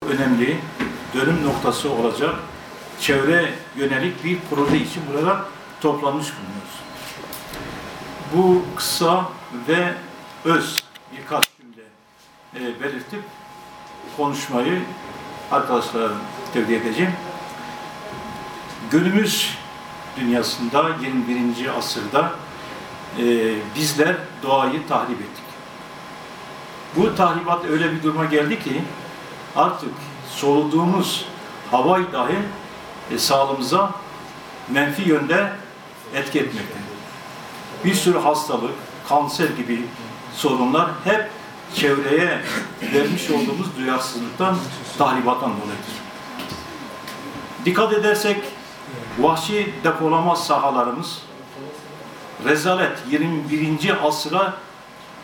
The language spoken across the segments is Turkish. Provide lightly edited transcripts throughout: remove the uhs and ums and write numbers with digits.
önemli dönüm noktası olacak çevre yönelik bir proje için burada toplanmış bulunuyoruz. Bu kısa ve öz birkaç cümle belirtip konuşmayı arkadaşlara tevdi edeceğim. Günümüz dünyasında 21. asırda bizler doğayı tahrip ettik. Bu tahribat öyle bir duruma geldi ki artık soluduğumuz havayı dahi sağlığımıza menfi yönde etki etmektedir. Bir sürü hastalık, kanser gibi sorunlar hep çevreye vermiş olduğumuz duyarsızlıktan, tahribattan dolayıdır. Dikkat edersek vahşi depolama sahalarımız rezalet, 21. asıra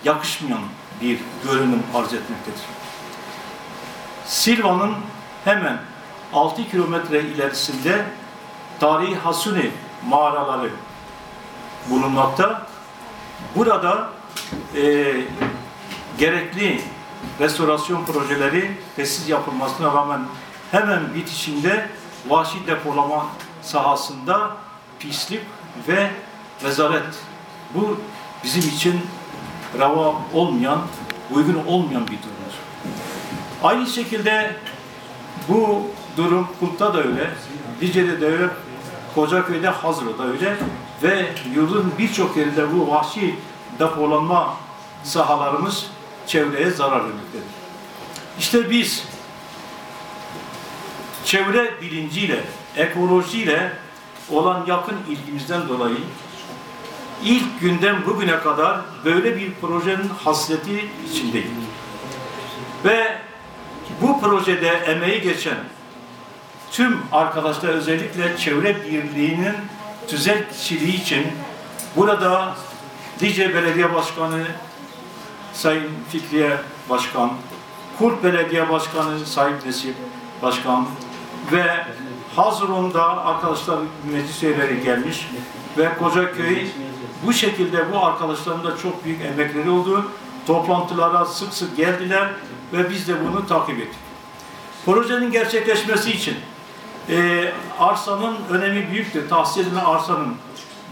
yakışmayan bir görünüm arz etmektedir. Silvan'ın hemen 6 kilometre ilerisinde tarihi Hasuni mağaraları bulunmakta. Burada gerekli restorasyon projeleri tesis yapılmasına rağmen hemen bitişinde vahşi depolama sahasında pislik ve rezalet. Bu bizim için rava olmayan, uygun olmayan bir durumdur. Aynı şekilde bu durum Kult'ta da öyle, Lice'de de öyle, Kocaköy'de, Hazır'da öyle ve yurdun birçok yerinde bu vahşi depolanma sahalarımız çevreye zarar vermektedir. İşte biz çevre bilinciyle, ekolojiyle olan yakın ilgimizden dolayı ilk günden bugüne kadar böyle bir projenin hasreti içindeydik. Ve bu projede emeği geçen tüm arkadaşlar, özellikle çevre birliğinin tüzel kişiliği için burada Lice Belediye Başkanı Sayın Fikriye Başkan, Kurt Belediye Başkanı Sayın Nesip Başkan ve Hazırun'da arkadaşlar meclis üyeleri gelmiş ve Kocaköy bu şekilde bu arkadaşların da çok büyük emekleri oldu. Toplantılara sık sık geldiler ve biz de bunu takip ettik. Projenin gerçekleşmesi için arsanın önemi büyüktür. Tahsis edilen arsanın.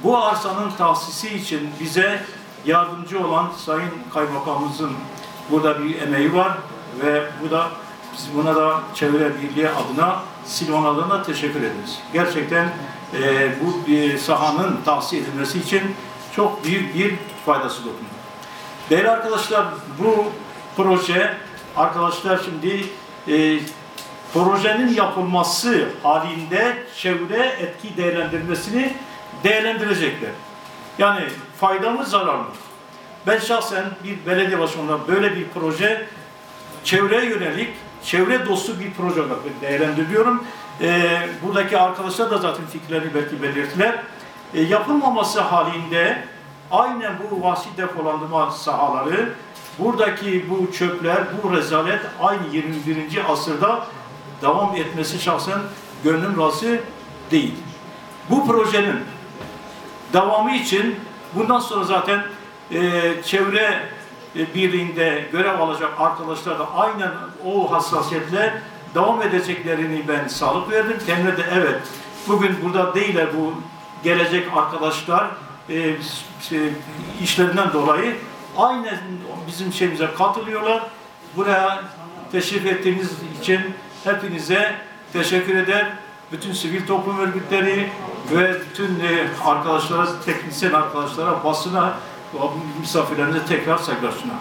Bu arsanın tahsisi için bize yardımcı olan Sayın Kaymakamımızın burada bir emeği var ve biz buna da Çevre Birliği adına, Silvan adına teşekkür ederiz. Gerçekten bu sahanın tahsis edilmesi için çok büyük bir faydası dokunuyor. Değerli arkadaşlar, bu proje, arkadaşlar şimdi projenin yapılması halinde çevre etki değerlendirmesini değerlendirecekler. Yani fayda mı, zarar mı? Ben şahsen bir belediye başkanı olarak böyle bir proje çevreye yönelik, çevre dostu bir proje olarak değerlendiriyorum. Buradaki arkadaşlar da zaten fikirlerini belki belirttiler. Yapılmaması halinde aynen bu vahşi depolandırma sahaları, buradaki bu çöpler, bu rezalet aynı 21. asırda devam etmesi şahsen gönlüm razı değil. Bu projenin devamı için bundan sonra zaten çevre birliğinde görev alacak arkadaşlar da aynen o hassasiyetle devam edeceklerini ben sağlık verdim. Kendileri de evet, bugün burada değiller bu gelecek arkadaşlar işlerinden dolayı aynen bizim şeyimize katılıyorlar. Buraya teşrif ettiğiniz için hepinize teşekkür eder. Bütün sivil toplum örgütleri ve bütün arkadaşlara, teknisyen arkadaşlara, basına, misafirlerimize tekrar saygılar sunarım.